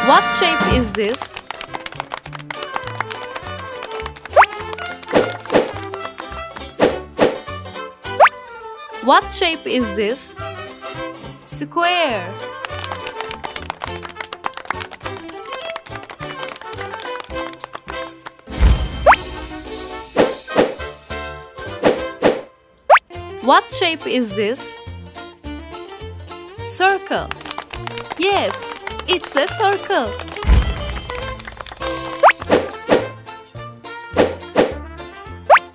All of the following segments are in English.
What shape is this? What shape is this? Square. What shape is this? Circle. Yes, it's a circle.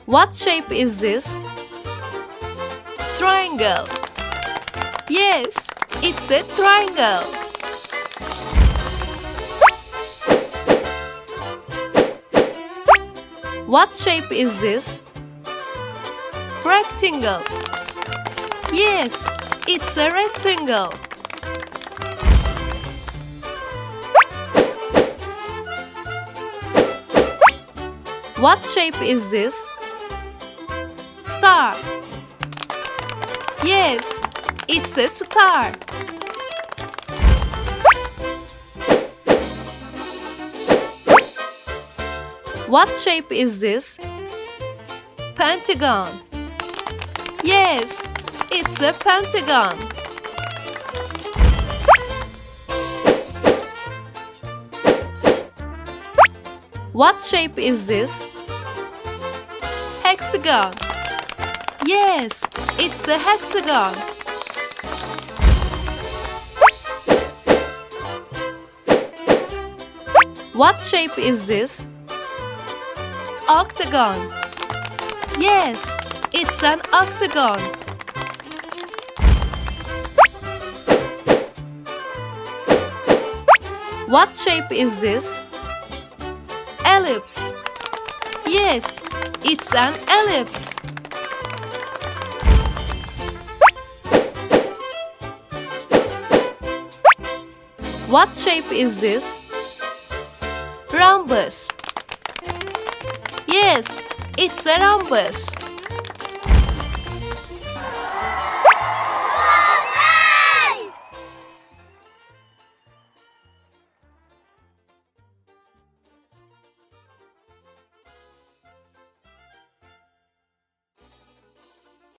What shape is this? Triangle. Yes, it's a triangle. What shape is this? Rectangle. Yes, it's a rectangle. What shape is this? Star. Yes, it's a star. What shape is this? Pentagon. Yes, it's a pentagon. What shape is this? Hexagon. Yes, it's a hexagon. What shape is this? Octagon. Yes, it's an octagon. What shape is this? Ellipse. Yes, it's an ellipse. What shape is this? Rhombus. Yes, it's a rhombus.